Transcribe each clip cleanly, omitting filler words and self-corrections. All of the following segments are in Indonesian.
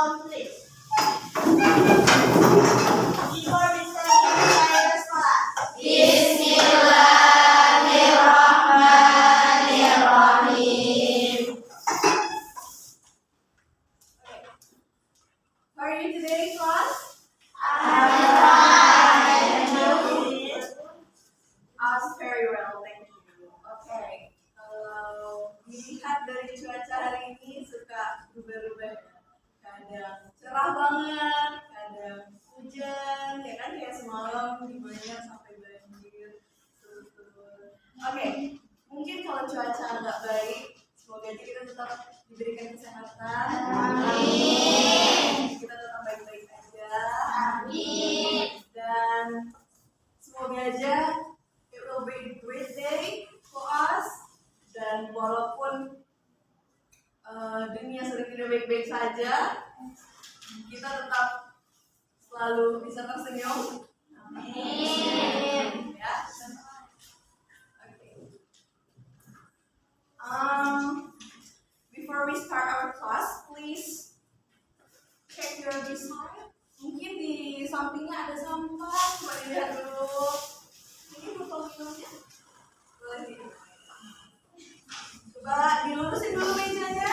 count, please. Before we start the class. Bismillahirrahmanirrahim. How are you today, class? I'm very well, thank you. Okay. Dilihat dari cuaca hari ini suka berubah-ubah. Kadang cerah banget, kadang hujan, ya kan kayak semalam di Banjar sampai banjir. Oke, mungkin kalau cuaca nggak baik, semoga aja kita tetap diberikan kesehatan. Amin. Kita tetap baik-baik aja. Amin. Dan semoga aja it will be a great day for us. Dan walaupun dunia sering tidak baik-baik saja, kita tetap selalu bisa tersenyum. Amin. Ya. Okay. Before we start our class, please check your design. Mungkin di sampingnya ada sampah, coba dilihat dulu. Ini botol minumnya, boleh dilihat. Coba dilurusin dulu mejanya.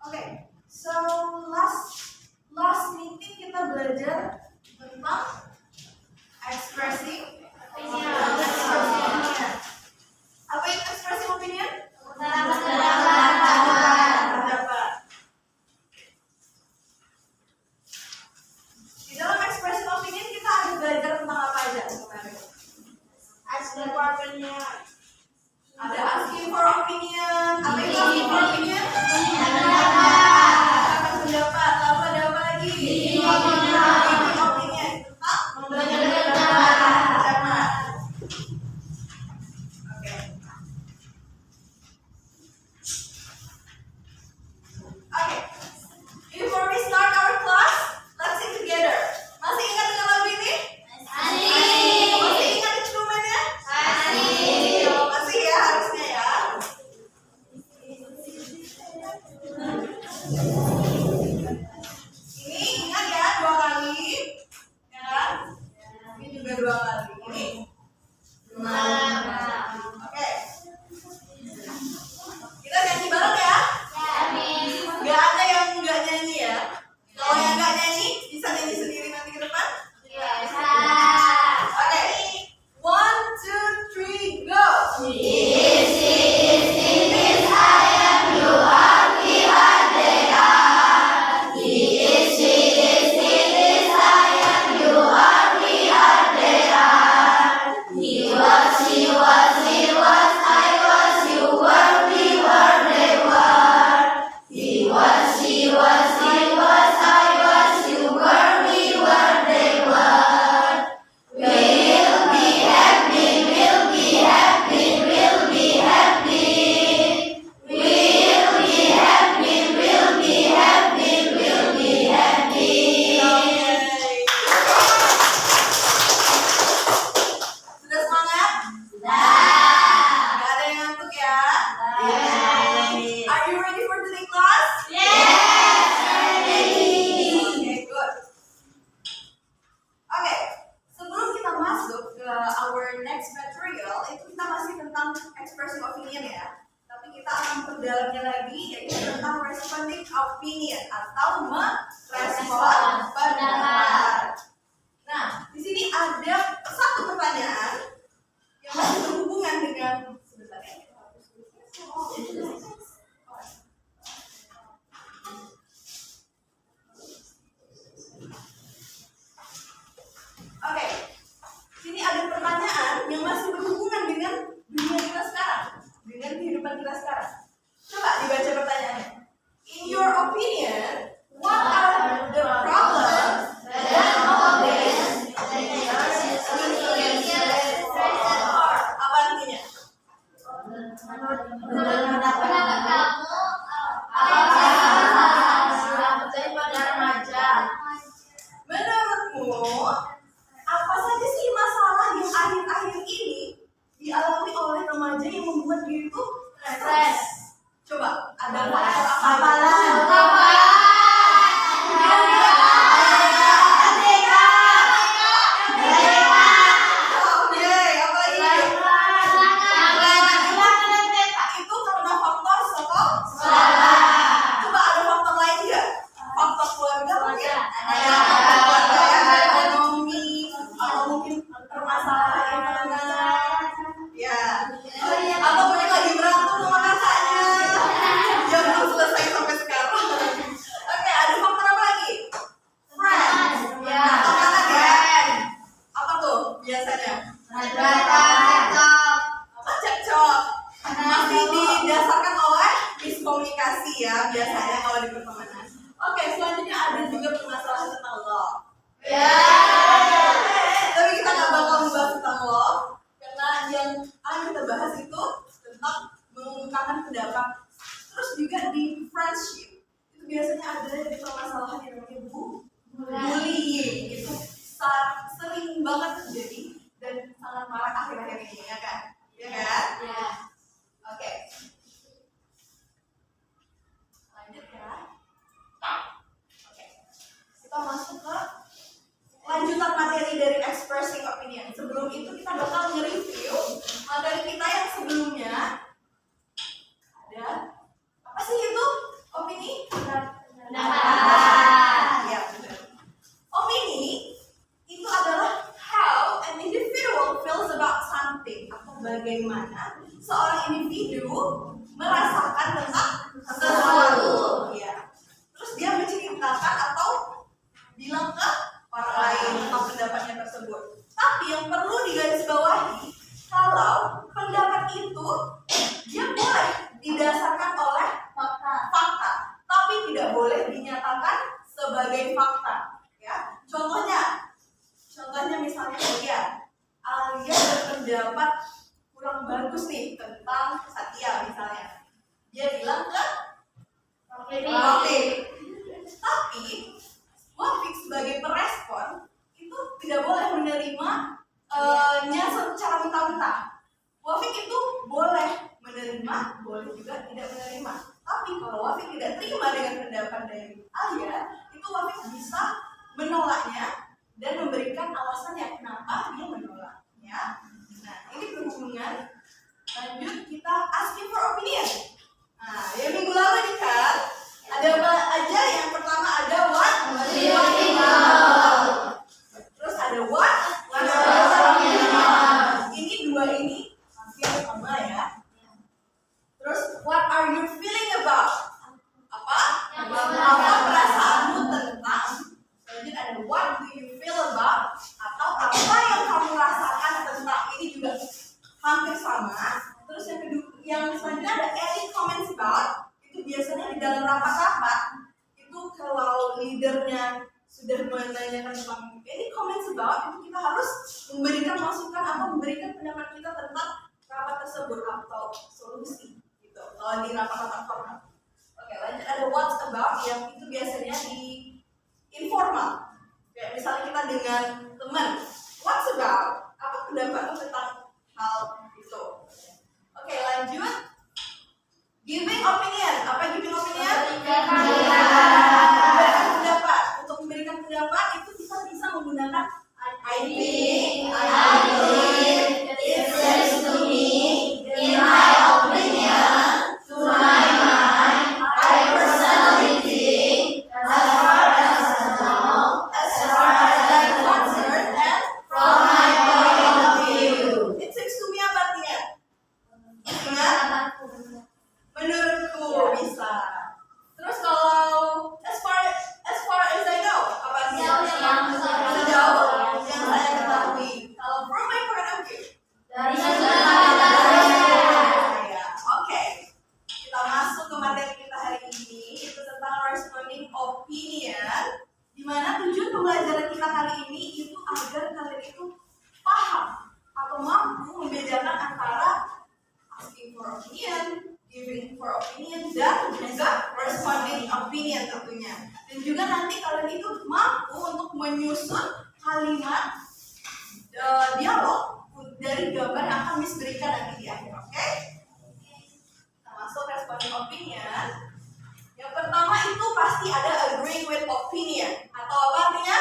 Okay, so last meeting kita belajar tentang expressing. Apa itu ke depan? Yes. Oke. 1, 2, 3, go. Sudah semangat? Gak ada yang ngantuk ya? Are you ready for today class? Okay, good. Oke, sebelum kita masuk ke our next material, itu kita masih tentang expressing opinion ya. Tapi kita akan perdalamnya lagi, yaitu tentang responding opinion atau merespon pendapat. Nah, di sini ada satu pertanyaan yang masih berhubungan dengan sebentar ya. Oke, sini ada pertanyaan yang masih berhubungan dengan dunia kita sekarang, dengan kehidupan kita sekarang. Coba dibaca pertanyaannya. In your opinion, what are the problems that nowadays apa artinya? Menurutmu, apa saja sih masalah yang akhir-akhir ini dialami oleh remaja yang membuat dia itu stres? Coba, ada itu karena faktor coba ada faktor lain nggak? Faktor keluarga mungkin? Keluarga ya, ekonomi, atau mungkin permasalahan internal, ya. Atau mungkin lagi berantem sama kakaknya, yang belum selesai sampai sekarang. Oke, ada faktor apa lagi? Friends, ya. Teman, apa tuh biasanya? Apa cekcok? Masih didasarkan oleh miskomunikasi ya biasanya kalau di pertemanan. Oke, selanjutnya ada juga permasalahan tentang love. Tapi kita nggak bakal membahas tentang love karena yang akan kita bahas itu tentang mengungkapkan pendapat. Terus juga di friendship itu biasanya ada di permasalahan yang namanya bullying. Itu sering banget terjadi dan sangat marak akhir-akhir ini, ya kan? Ya kan? Oke. Lanjut ya. Oke. Kita masuk ke lanjutan materi dari expressing opinion. Sebelum itu kita bakal nge-review materi kita yang sebelumnya. Ada apa sih itu? Opini? Ya, benar. Opini itu adalah how an individual feels about something, atau bagaimana seorang individu merasakan tentang sesuatu. Ya. Terus dia menceritakan atau bilang ke orang lain tentang pendapatnya tersebut. Tapi yang perlu digarisbawahi, kalau pendapat itu dia boleh didasarkan oleh fakta, tapi tidak boleh dinyatakan sebagai fakta. Ya, contohnya misalnya Alia berpendapat kurang bagus nih tentang Satya misalnya. Dia bilang ke Wafik. Tapi Wafik sebagai perespon itu tidak boleh menerima nya secara mentah-mentah. Wafik itu boleh menerima, boleh juga tidak menerima. Tapi kalau Wafik tidak terima dengan pendapat dari Alia, itu Wafik bisa menolaknya dan memberikan alasannya kenapa dia menolaknya. Nah, ini berhubungan. Lanjut kita asking for opinion. Nah, yang minggu lalu nih kan ada apa aja? Yang pertama ada what do you think? about itu kita harus memberikan masukan atau memberikan pendapat kita tentang rapat tersebut atau solusi gitu. Kalau di rapat-rapat formal. Oke, lanjut ada what's about yang itu biasanya di informal. Kayak misalnya kita dengan teman, what's about? Apa pendapatmu tentang hal itu? Oke, lanjut. Giving opinion. Apa giving opinion? Memberikan pendapat. Untuk memberikan pendapat itu kita bisa menggunakan I think, it says to me, in my opinion, to my mind, I personally think, as far as I know, as far as I'm concerned, and from my point of view. It seems to me apa artinya? Benar? Menurutku bisa. Terus kalau as far as I know, apa artinya? Sejauh yang saya ketahui. Kalau from my point of view, dari saya. Oke, kita masuk ke materi kita hari ini. Itu tentang responding opinion. Di mana tujuan pembelajaran kita kali ini itu agar kalian itu paham atau mampu membedakan antara asking for opinion, giving for opinion, dan juga responding opinion tentunya. Dan juga nanti kalian itu mampu untuk menyusun kalimat dialog dari gambar yang akan Miss berikan nanti di akhir, oke? Kita masuk responding opinion. Yang pertama itu pasti ada agree with opinion. Atau apa artinya?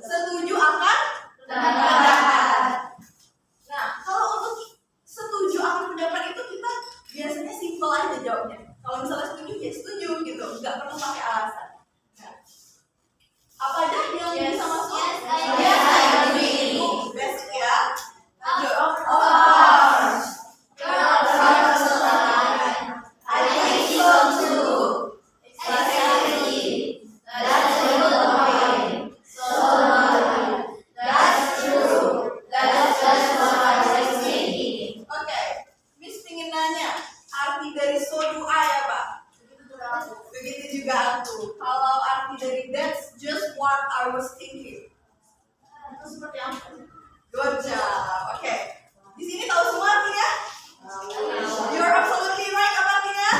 Setuju akan pendapat. Nah, kalau untuk setuju akan pendapat itu kita biasanya simple aja jawabnya. Kalau misalnya setuju ya setuju gitu, nggak perlu pakai alasan. Nah, apa aja yang bisa masuk? Yes, I agree. Basic ya. Lanjut. Of course. I think so too. Exactly. That's a good point. So that's true. That's just what I was thinking. Oke, Miss ingin nanya, arti dari so do I apa? Begitu juga aku. Kalau arti dari that's just what I was thinking, itu seperti apa? Good job. Oke. Di sini tahu semua artinya? You're absolutely right. Apa artinya?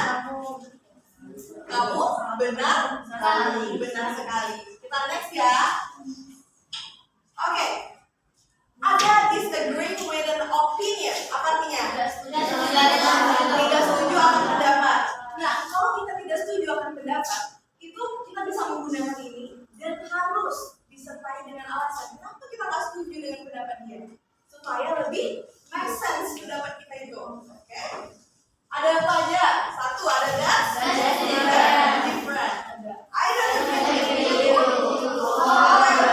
Kamu benar sekali. Benar sekali. Kita next ya. Oke. Ada disagreeing with an opinion. Apa artinya? Tidak setuju akan pendapat. Nah, kalau kita tidak setuju akan pendapat, itu kita bisa menggunakan ini dan harus disertai dengan alasan. Kenapa kita nggak setuju dengan pendapat dia? Supaya lebih make sense pendapat kita itu. Oke? Ada apa aja? Satu, ada that's different. I don't agree with you. However,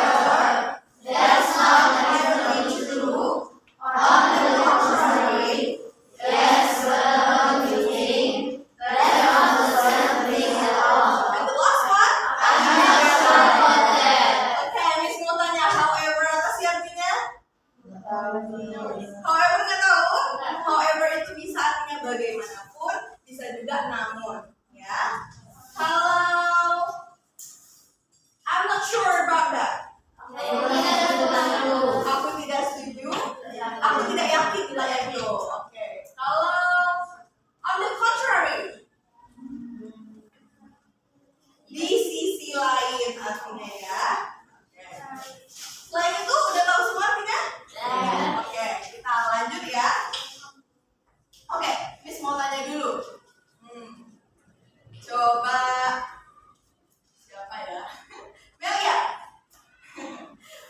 that's not necessarily true. On the contrary, yes, well, you think that's not the same thing at all. And the last one? I'm not sure about that. Oke, Miss mau tanya, however apa sih artinya? However nggak tahu. However itu bisa artinya bagaimanapun, bisa juga namun, ya. Kalau I'm not sure about that. Aku tidak setuju. Aku tidak yakin nilai itu. Oke. Kalau on the contrary, di sisi lain artinya ya. Selain itu udah tahu semua artinya? Oke, kita lanjut ya. Oke, Miss mau tanya dulu. Coba siapa ya? Melia.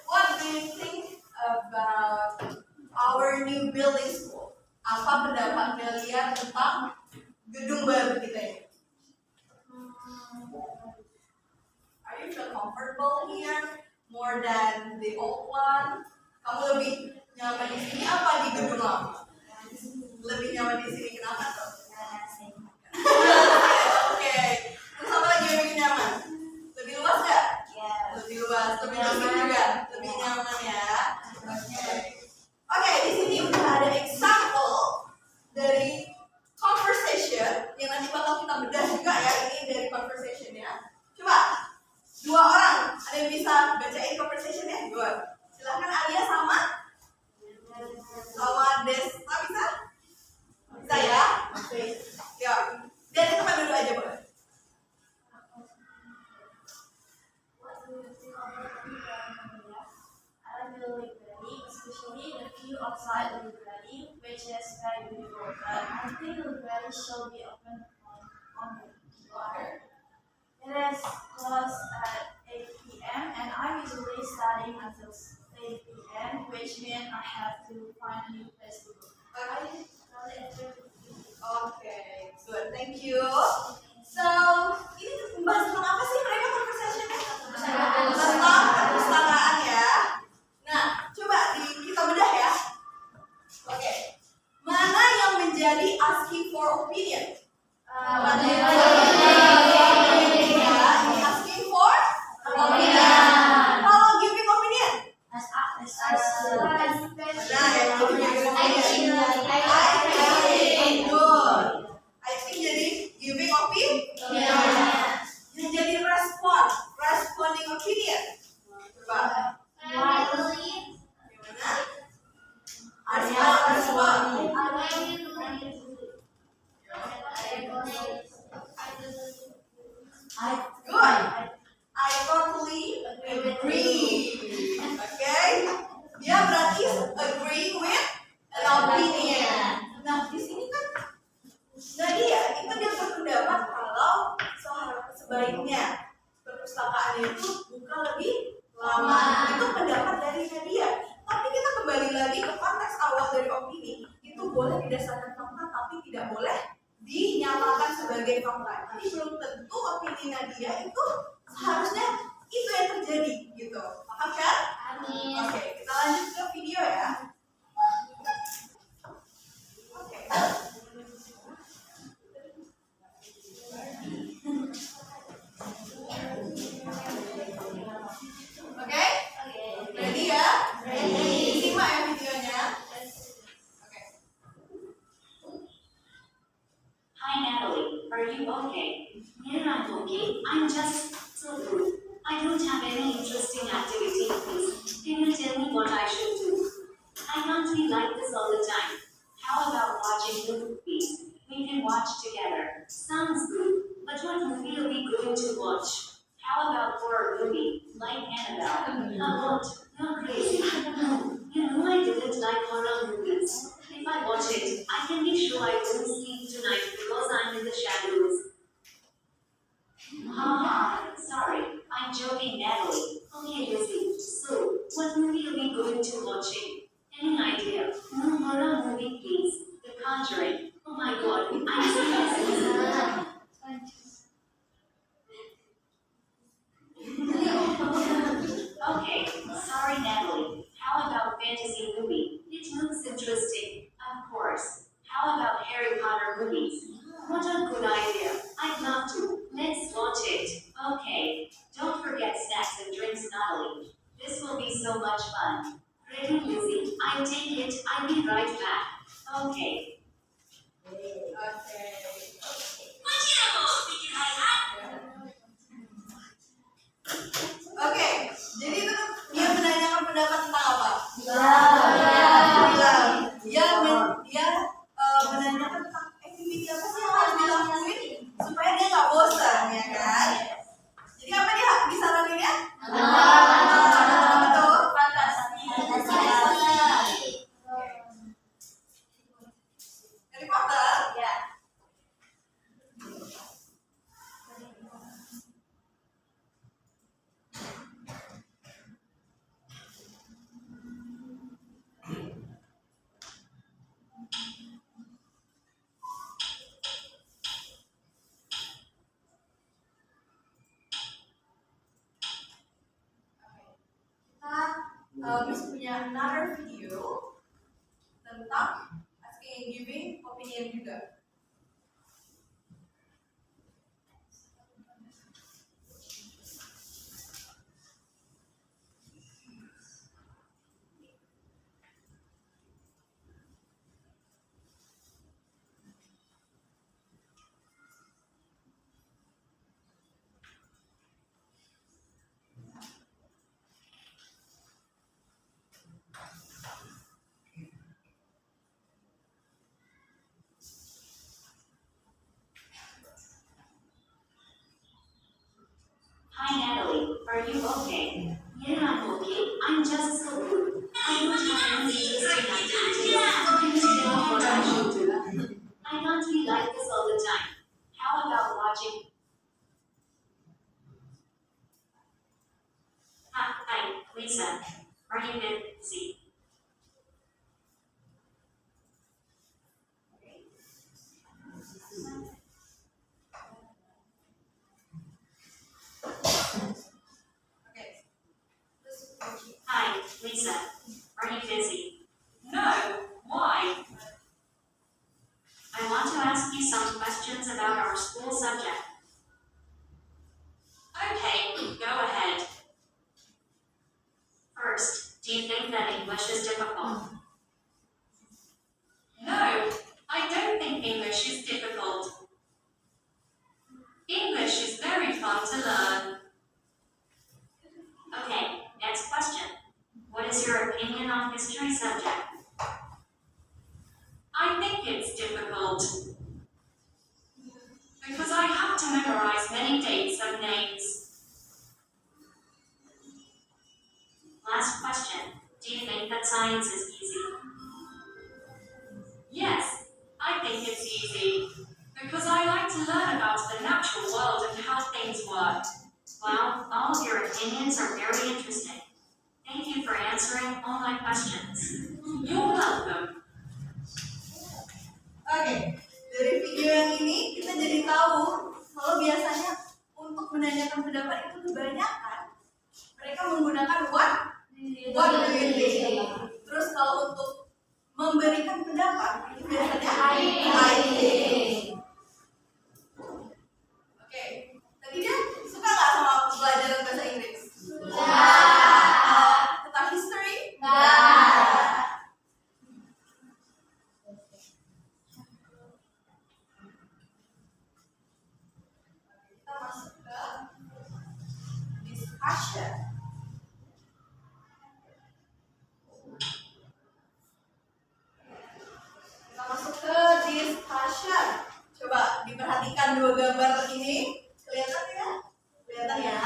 What do you think about our new building school? Apa pendapat Melia tentang gedung baru kita ini? Are you feel comfortable here more than the old one? Kamu lebih nyaman di sini apa di gedung lama? Lebih nyaman di sini, kenapa tuh? Oke. Terus apa lagi yang bikin nyaman? Lebih luas nggak? Lebih luas, lebih bersih juga, lebih nyaman ya. Oke, di sini udah ada example dari conversation yang nanti bakal kita bedah juga ya. Ini dari conversation ya. Coba 2 orang ada yang bisa bacain conversation library, especially the view outside the library, which is very beautiful. But I think the library should be open on the water. It is closed at 8 p.m. and I'm usually studying until 8 p.m., which means I have to find a new place to go. Okay, good. Thank you. So, ini membahas tentang apa sih mereka conversation-nya? Tentang perpustakaan ya. Nah, coba kita bedah ya. Oke. Mana yang menjadi asking for opinion? Asking for opinion. Kalau giving opinion? I think jadi giving opinion. Yang jadi responding opinion. Coba. Good. I totally agree. Okay. Dia berarti agree with an opinion. Nah, di sini kan Nadia itu dia berpendapat kalau sebaiknya perpustakaan itu buka lebih lama. Itu pendapat dari Nadia. Tapi kita kembali lagi ke konteks awal dari opini. Itu boleh didasarkan fakta, tapi tidak boleh dinyatakan sebagai fakta. Jadi belum tentu opini Nadia itu seharusnya itu yang terjadi, gitu. Paham kan? Amin. Oke, kita lanjut ke video ya. Oke. Oke? Ready ya? Ready. Simak ya videonya. Oke. Hi Natalie, are you okay? Yeah, I'm okay. I'm just so good. I don't have any interesting activity, please. Can you tell me what I should do? I can't be like this all the time. How about watching the movies? We can watch together. Sounds good. But what movie are we going to watch? How about horror movie, like Annabelle? How about? You're crazy. You know I didn't like horror movies. If I watch it, I can be sure I won't sleep tonight because I'm in the shadows. Haha, sorry, I'm joking, Natalie. Okay, Lizzie. So, what movie are we going to watching? Any idea? No horror movie, please. The Conjuring. Oh my God, I'm serious. Okay, sorry, Natalie. How about fantasy movie? It looks interesting. Of course. How about Harry Potter movies? What a good idea. I'd love to. Let's watch it. Okay. Don't forget snacks and drinks, Natalie. This will be so much fun. Ready, Lizzie? I take it. I'll be right back. Okay. Oke, jadi itu dia menanyakan pendapat tentang apa? Dia menanyakan tentang activity apa sih yang harus dilakuin supaya dia nggak bosan, ya kan? Jadi apa dia disaraninnya? Apa tuh? Fantasi. Harry Potter? Ya. Miss punya another video tentang asking and giving opinion juga. Lisa, are you busy? Okay. Hi, Lisa, are you busy? No, why? I want to ask you some questions about our school subject. Okay, go ahead. First, do you think that English is difficult? No, I don't think English is difficult. English is very fun to learn. Okay, next question. What is your opinion on history subject? I think it's difficult because I have to memorize many dates and names. Last question. Do you think that science is easy? Yes, I think it's easy because I like to learn about the natural world and how things work. Well, all of your opinions are very interesting. Thank you for answering all my questions. You're welcome. Oke, dari video yang ini kita jadi tahu kalau biasanya untuk menanyakan pendapat itu kebanyakan mereka menggunakan what do you think. Terus kalau untuk memberikan pendapat itu biasanya I think. Oke, tadi dia suka nggak sama pelajaran bahasa Inggris? Tentang history? Kita masuk ke discussion. Kita masuk ke discussion. Coba diperhatikan dua gambar ini. Kelihatan ya? Kelihatan ya?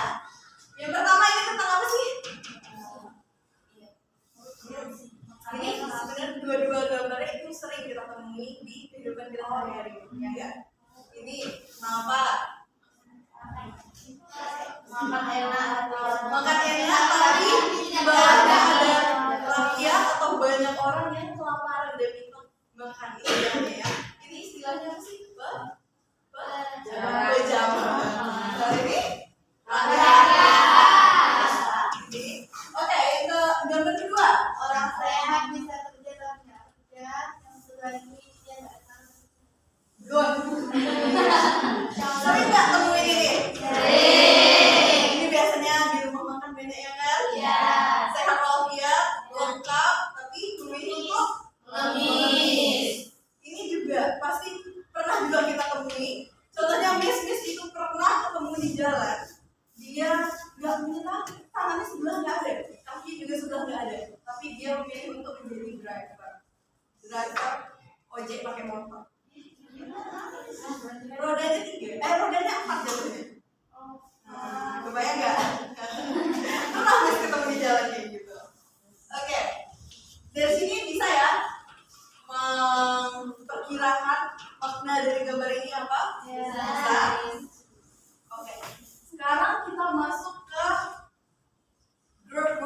Yang pertama ini tentang apa sih? Ini sebenarnya dua-dua gambarnya itu sering kita temui di kehidupan kita sehari-hari. Ya enggak? Ini apa? Makan enak tapi di bawahnya ada rakyat atau banyak orang yang kelaparan dan itu makan istilahnya ya. Ini istilahnya apa sih? Bejamu. Kalau ini oke, ke gambar kedua. Orang sehat bisa kerja dan kerja yang sudah ini dia nggak tahu. Good. Sering nggak temuin ini? Sering. Ini biasanya di rumah makan banyak ya kan? Iya. Sehat walafiat, lengkap, tapi duit untuk ngemis. Ini juga pasti pernah juga kita temui. Contohnya Miss itu pernah ketemu di jalan. Dia nggak punya kaki, tangannya sebelah nggak ada, kaki juga sebelah nggak ada. Tapi dia memilih untuk menjadi driver ojek pakai motor. Rodanya 3, rodanya 4 jatuhnya. Kebayang nggak? Pernah Miss ketemu di jalan kayak gitu. Oke, dari sini bisa ya memperkirakan makna dari gambar ini apa? Bisa. Oke. Sekarang kita masuk ke group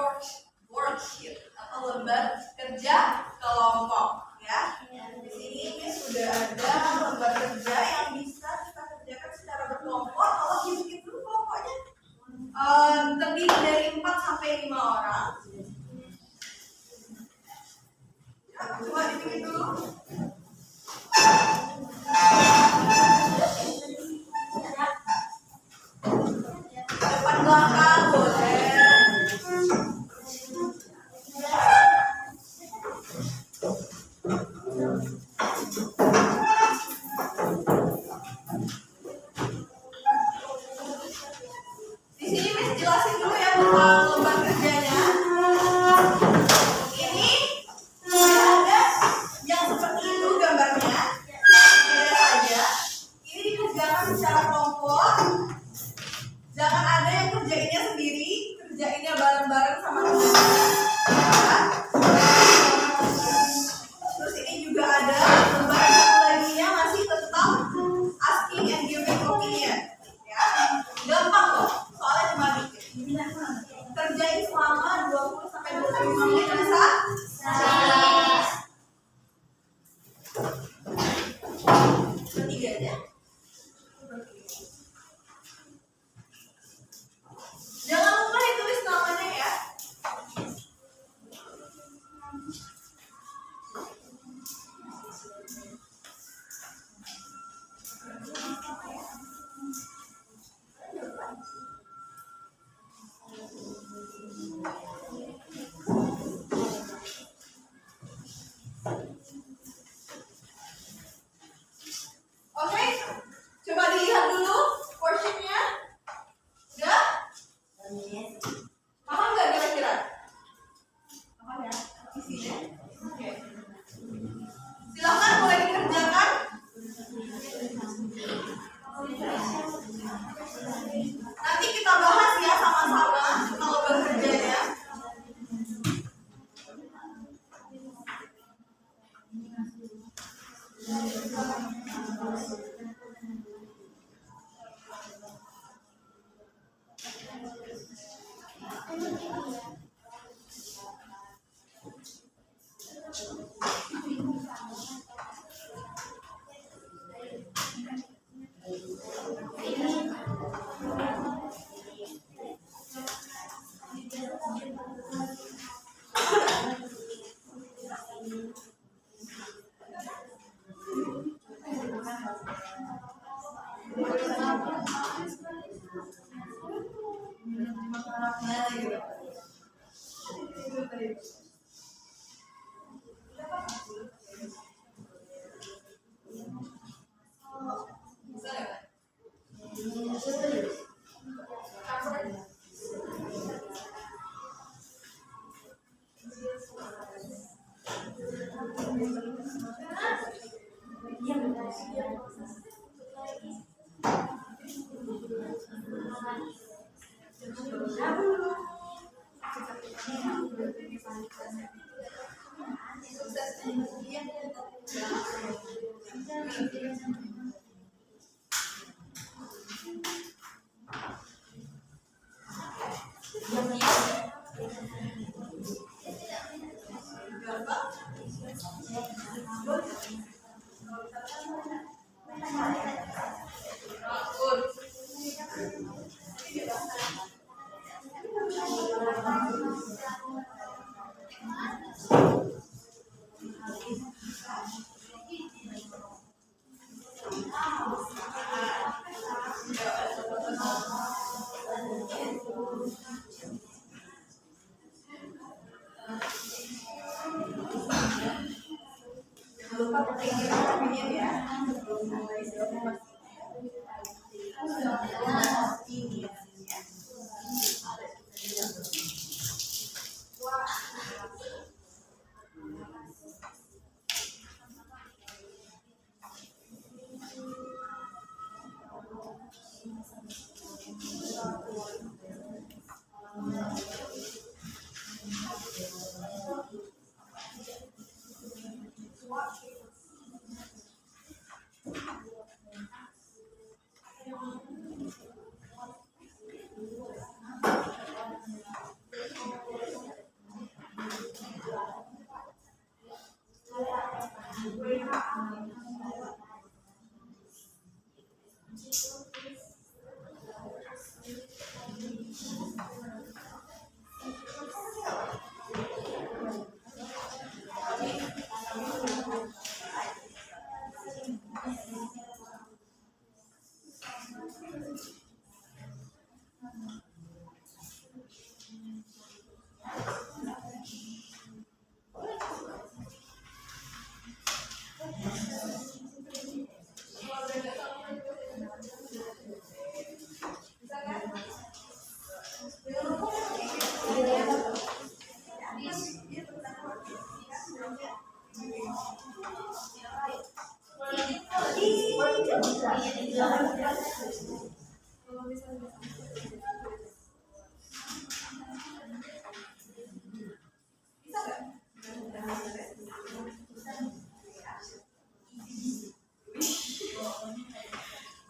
worksheet atau lembar kerja kelompok ya. Di sini Miss sudah ada lembar kerja yang bisa kita kerjakan secara berkelompok. Kalau hitung dulu kelompoknya terdiri dari 4 sampai 5 orang. Ya, coba dihitung dulu. Mami tulis bertiga aja. Jangan lupa ditulis namanya ya. Oke, coba dilihat dulu portionnya. Udah? Paham nggak kira-kira? Paham ya? Isinya? Oke. Silakan mulai dikerjakan. Nanti kita bahas ya sama-sama kalau bekerjanya.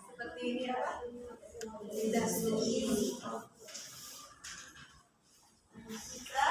Seperti ini apa? Tidak sedikit. Kita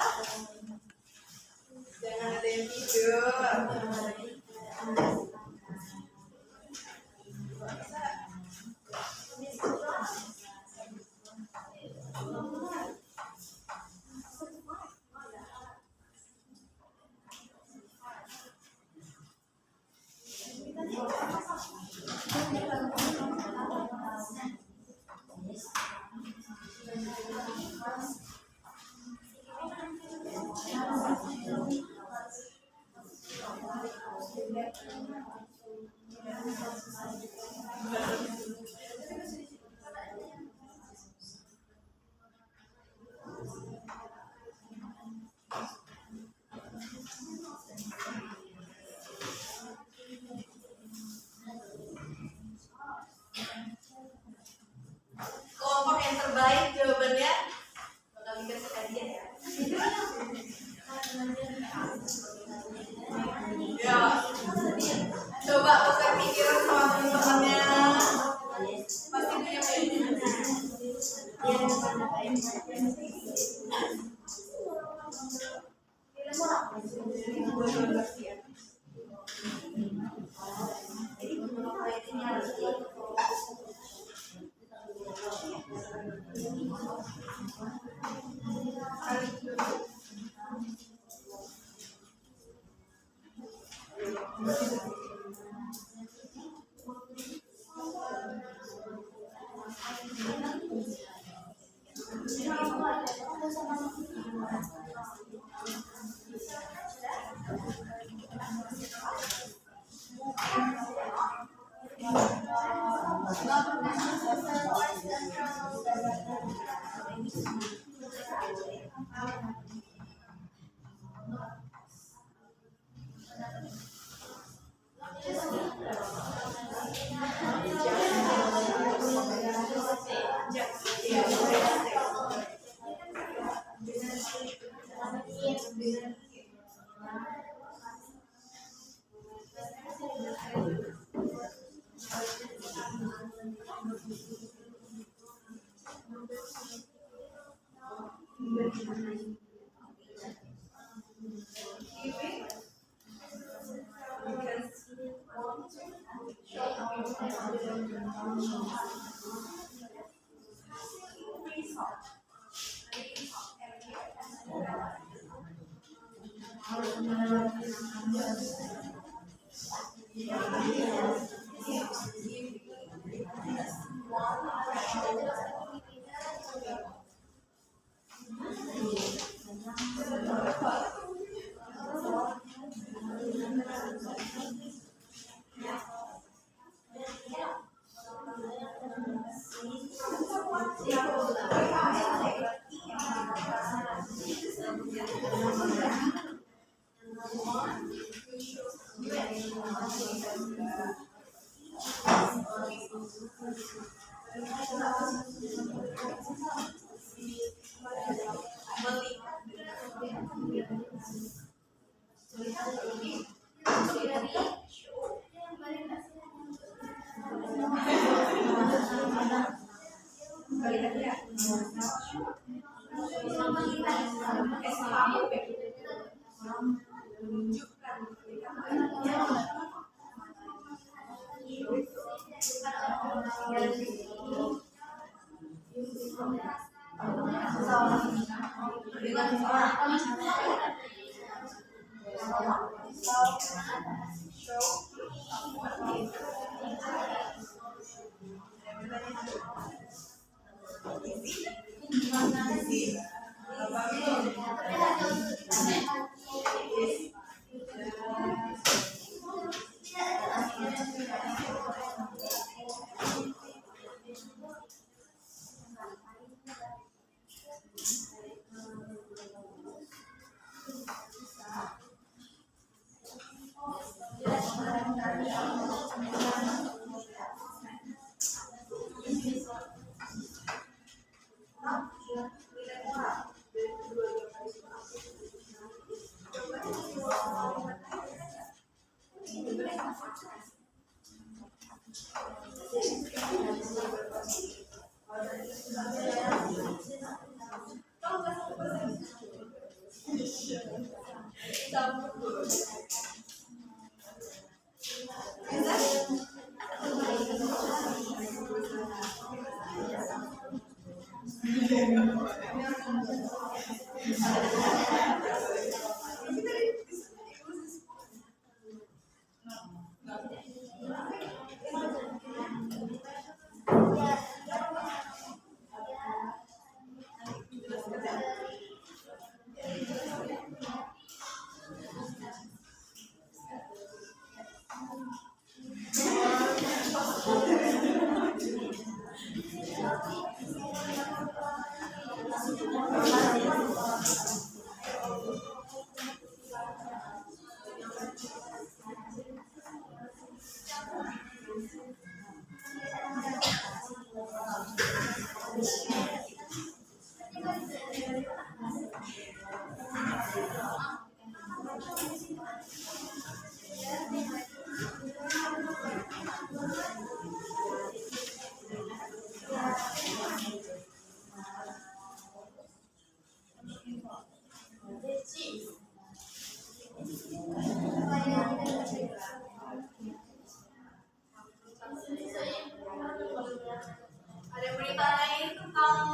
Ada berita lain tentang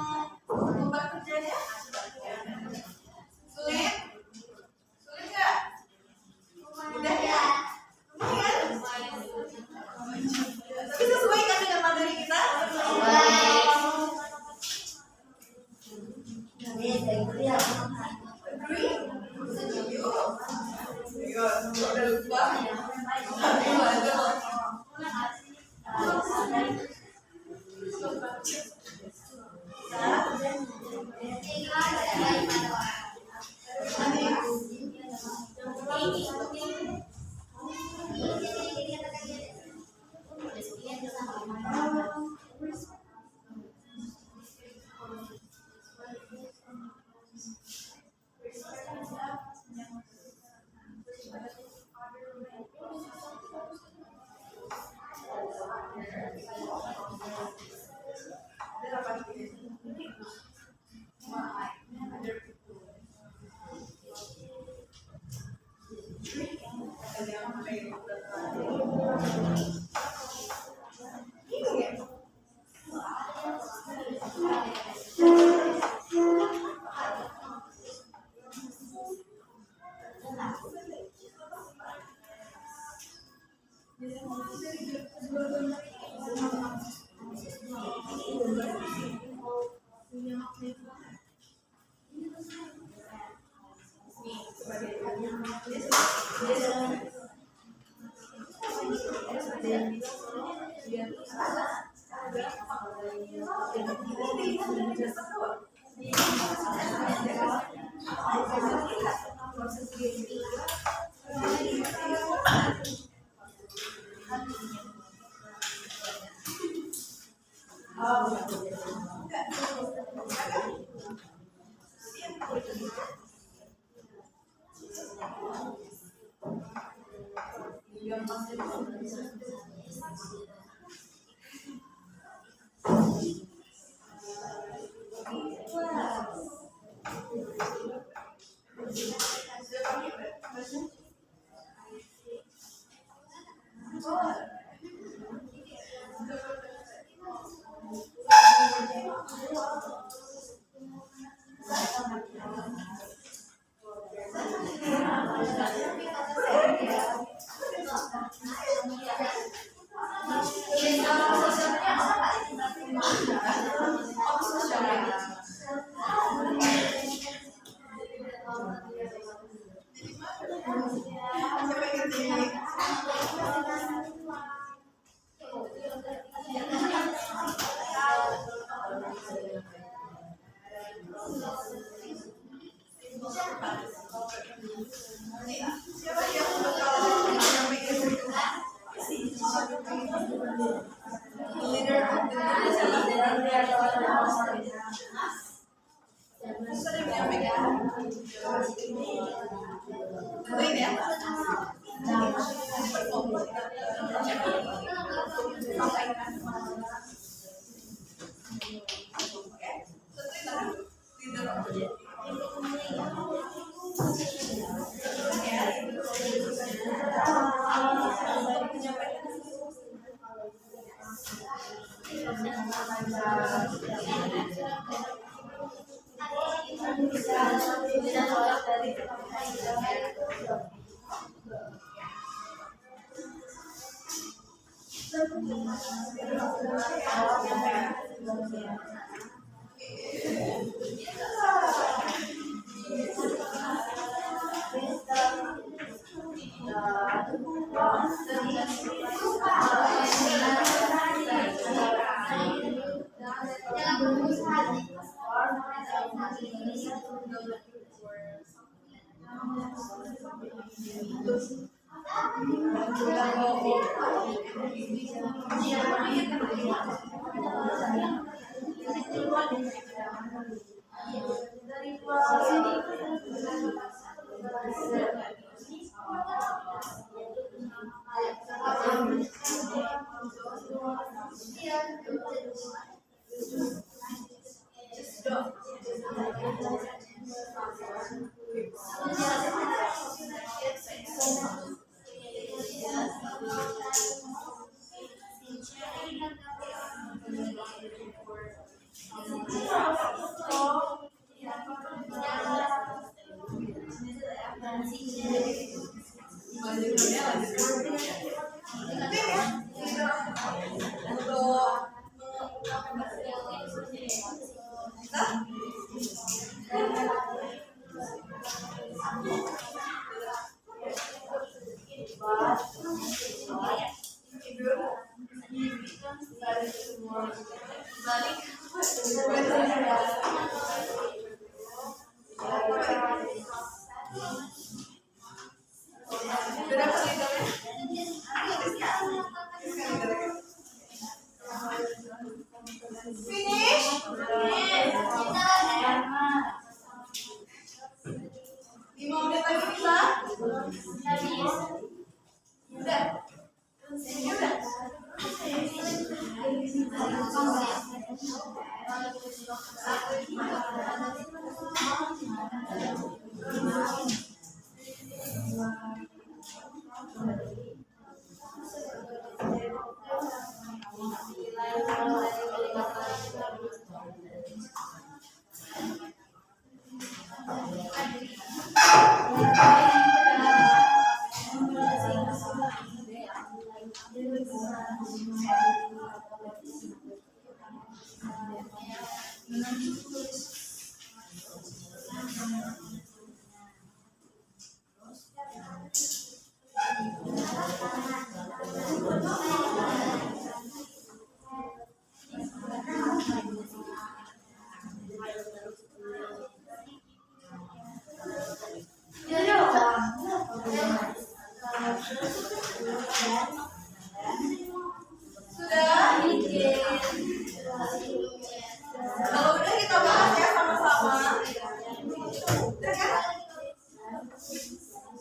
beban kerjanya? Sulit? Sulit nggak? Mudah ya? Lumayan? Tapi sesuai kan dengan materi kita? Agree? Setuju? Iya, udah lupa.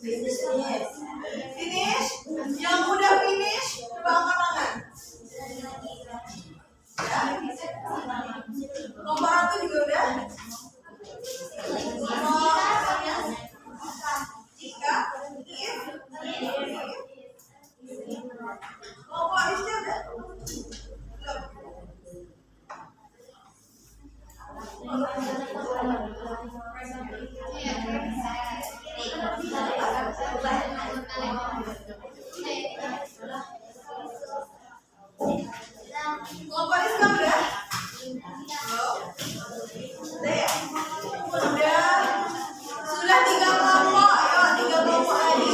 Finish. Yang udah finish, coba angkat tangan. Ya. Nomor 1 juga udah. Jika, if, kelompok isnya udah. Kelompok isnya udah. Udah ya? Udah. Sudah 3 kelompok. Ayo 3 kelompok lagi.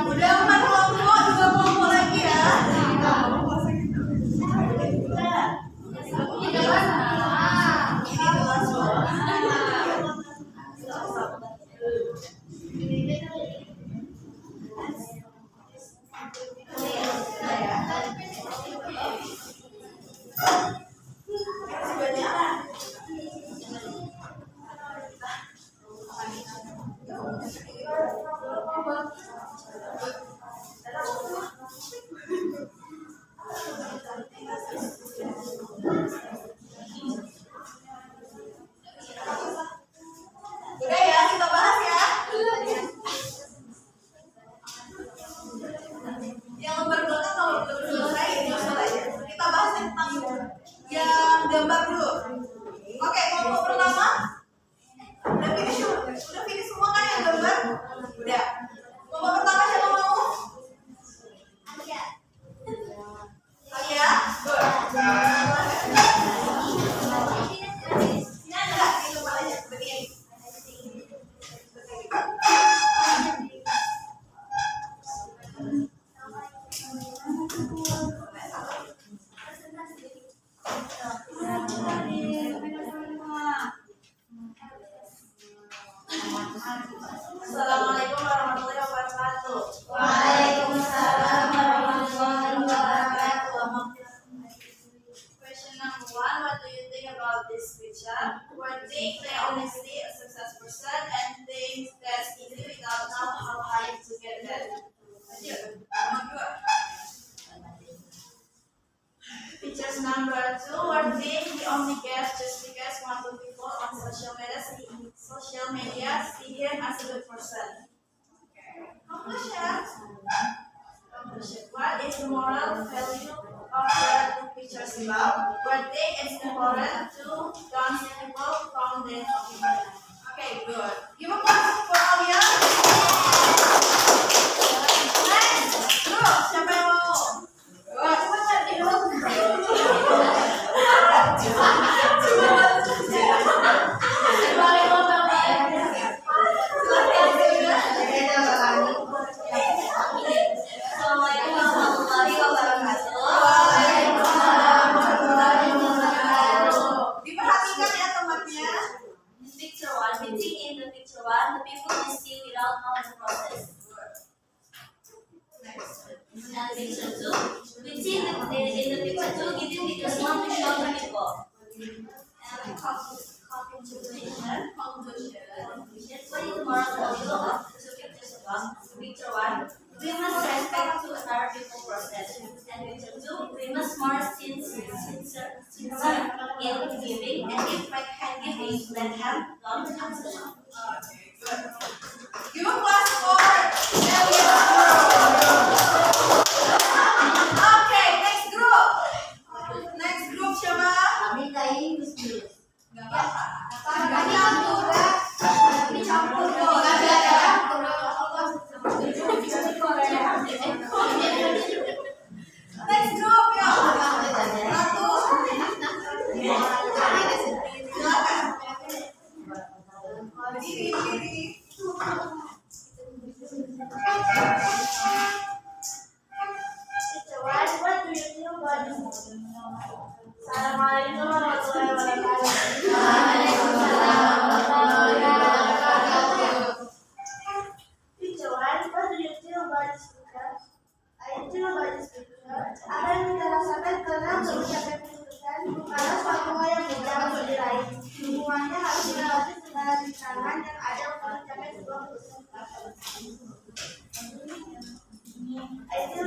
Udah 4 kelompok, 2 kelompok lagi ya. Udah ya, kita bahas ya. Yang lembar belakang kalau belum selesai, aja. Kita bahas tentang yang gambar dulu. Oke, kelompok pertama. Udah finish semua kan yang gambar? Udah. Kelompok pertama siapa mau? Alia? Good. Ini ada di tempat aja, berdiri. Assalamualaikum warahmatullahi wabarakatuh. Waalaikumsalam warahmatullahi wabarakatuh. Question number 1, what do you think about this picture? One thing they only see a success person and think that's easy without know how hard to get that. Pictures number 2, one thing we only guess just because one of people on social media see him as a good person. Conclusion. What is the moral value of the pictures above? One thing is important to dance people from the opinion. Okay, good. Give a clap for Alia. Next, look, siapa yang mau? Good. Diperhatikan ya temannya. Picture 1. We think in the picture 1, the people we see without knowing the process. And picture 2, we think in the picture 2, giving because want to show the people. And conclusion. What is the moral value of the two pictures above? Picture 1, we must respect to other people process. And picture 2, we must more sincere in giving, and if I can give it, let him don't cancel. Give a clap for Alia. Okay, next group. Next group siapa? Kami tadi mesti. Gak apa-apa. Kami campur. Kami campur. Next group ya. Satu. Silakan. Berdiri. What do you think about this? Assalamualaikum warahmatullahi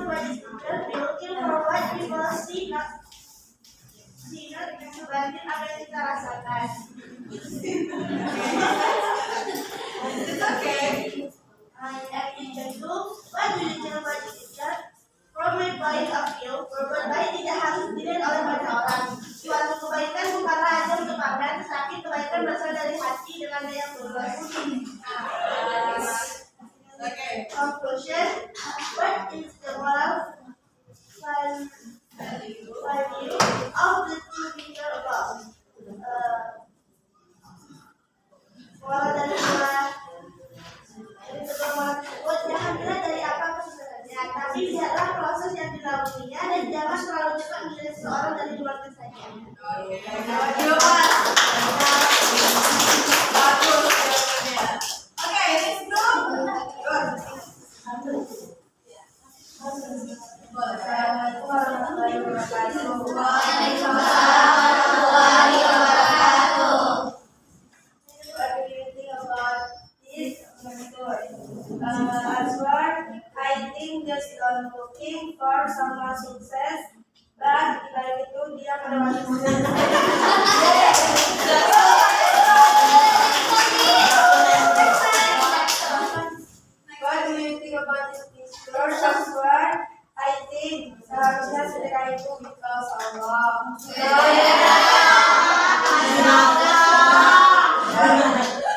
little by little, looking forward, we will see not sebagian apa yang kita rasakan. It's okay. At picture 2, what do you tell about the picture? From my point of view, berbuat baik tidak harus dilihat oleh banyak orang. Suatu kebaikan bukanlah hanya untuk pamer, tetapi kebaikan berasal dari hati dengan daya tulus. Okay. Conclusion, what is the moral value of the two picture above? Moral dari kedua tersebut jangan dilihat dari apa kesusahannya, tapi lihatlah proses yang dilaluinya dan jangan terlalu cepat menilai seseorang dari luar saja. Bagus jawabannya. Oke, let's go. Assalamualaikum warahmatullahi wabarakatuh. Waalaikumsalam warahmatullahi wabarakatuh. What do you think about this method? Answer, I think just looking for someone sukses, but dibalik itu dia melewati proses. What do you think about this picture? Answer, I think seharusnya sedekah itu because Allah.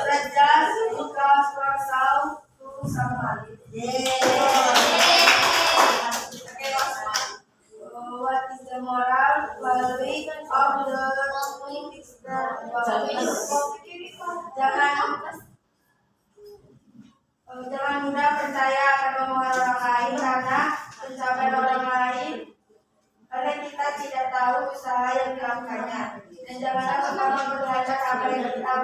Just because yourself to someone. Okay, last one. What is the moral value of the jangan mudah percaya akan omongan orang lain karena pencapaian orang lain karena kita tidak tahu usaha yang dilakukannya, dan janganlah pertama berkaca apa yang kita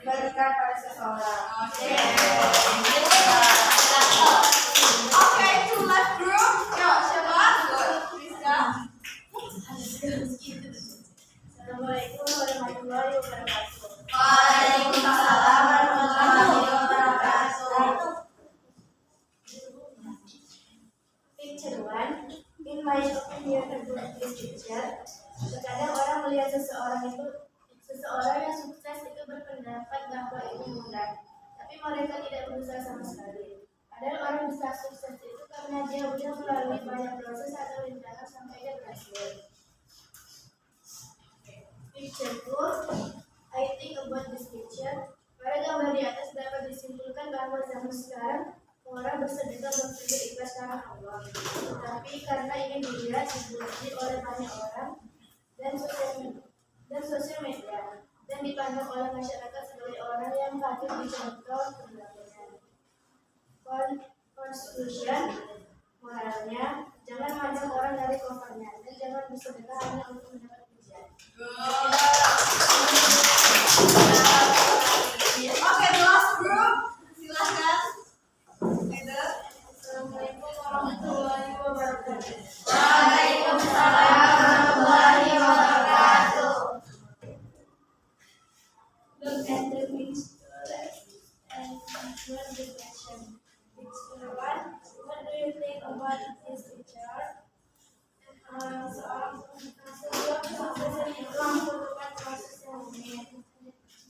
berikan pada seseorang. Oke, to left group. Yo, siapa? Rizka. Assalamualaikum warahmatullahi wabarakatuh. Waalaikumsalam warahmatullahi wabarakatuh. Picture 1. In my opinion, about this picture, terkadang orang melihat seseorang yang sukses itu berpendapat bahwa itu mudah, tapi mereka tidak berusaha sama sekali. Padahal orang bisa sukses itu karena dia sudah melalui banyak proses atau rintangan sampai dia berhasil. Picture 2. I think about this picture. Pada gambar di atas dapat disimpulkan bahwa zaman sekarang orang bersedekah berpikir ikhlas karena Allah, tapi karena ingin dilihat dipuji oleh banyak orang dan sosial media, dan dipandang oleh masyarakat sebagai orang yang patut dicontoh keberhasilan. Conclusion, moralnya, jangan mandang orang dari covernya dan jangan bersedekah hanya untuk mendapat pujian. Oke, the last group. Silakan. Assalamualaikum warahmatullahi wabarakatuh. Waalaikumsalam warahmatullahi wabarakatuh. Look at the picture and answer the question. Picture 1. What do you think about this picture? Seorang sukses itu membutuhkan proses yang rumit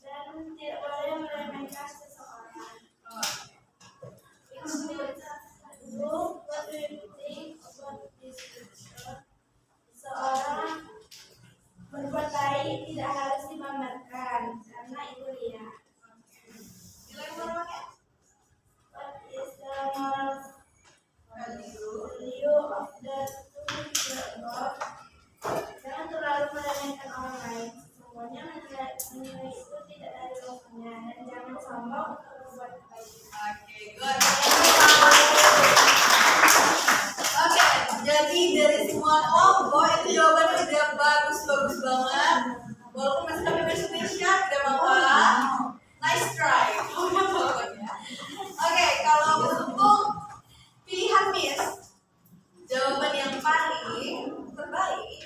dan tidak boleh meremehkan seseorang. Picture 2. What do you think about this picture? Seorang berbuat baik tidak harus dipamerkan karena itu ria. What is the moral value of the two picture above? Jangan terlalu meremehkan orang lain. Semuanya menilai itu tidak dari logonya, dan jangan sombong untuk berbuat baik. Oke, good. Oke, jadi dari semua kelompok itu jawabannya udah bagus banget. Walaupun masih pakai bahasa Indonesia, tidak apa-apa. Nice try. Oke, kalau untuk pilihan Miss, jawaban yang paling terbaik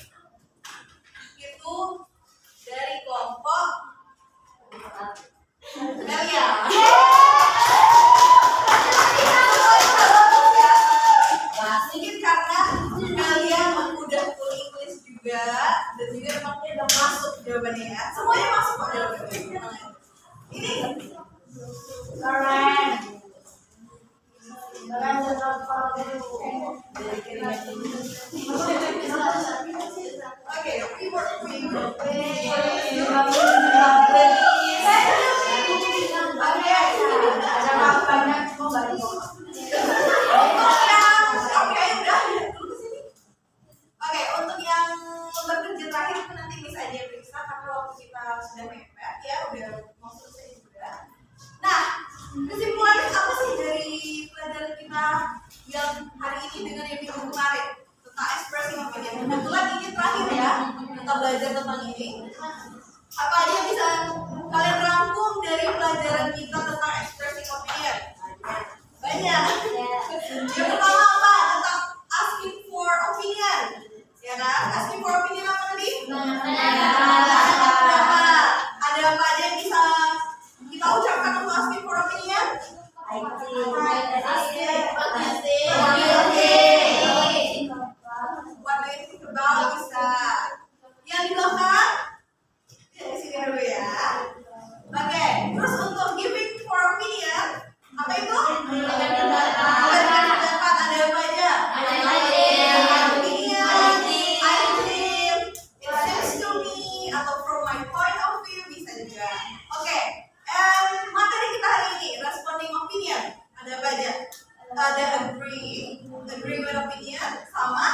itu dari kelompok Melia. juga, dan juga emangnya udah masuk jawabannya ya. Semuanya masuk kok jawabannya. Ini Keren. oke, keyboard. Oke, untuk yang lembar kerja terakhir itu nanti bisa aja periksa karena waktu kita sudah mepet ya, udah mau selesai juga. Nah, kesimpulannya apa sih dari pelajaran kita yang hari ini dengan yang minggu kemarin tentang expressing opinion? Kebetulan ini terakhir ya, kita belajar tentang ini. Apa aja yang bisa kalian rangkum dari pelajaran kita tentang expressing opinion? Banyak. Yang pertama apa? Tentang asking for opinion. Ya kan? Asking for opinion apa tadi? Ada apa aja yang bisa kita ucapkan untuk asking for opinion? What do you think about bisa? Yang di belakang? Ya, di sini dulu ya. Oke, terus untuk giving for opinion, apa itu? Memberikan pendapat. Ada apa aja? Opinion, I think, it seems to me, atau from my point of view bisa juga. Oke, and materi kita hari ini responding opinion. Ada apa aja? Ada agree with opinion, sama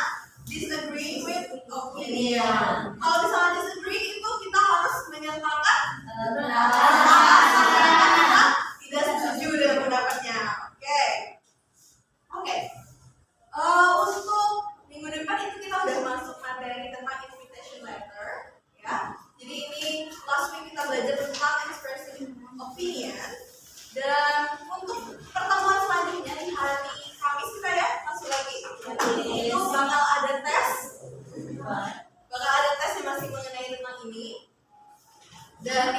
disagree with opinion. Kalau misalnya disagree itu kita harus menyatakan tidak setuju dengan pendapatnya. Oke. Untuk minggu depan itu kita udah masuk materi tentang invitation letter, ya. Jadi ini last week kita belajar tentang expressing opinion. Dan untuk pertemuan selanjutnya di hari Kamis kita ya masuk lagi. Itu bakal ada tes yang masih mengenai tentang ini. Dan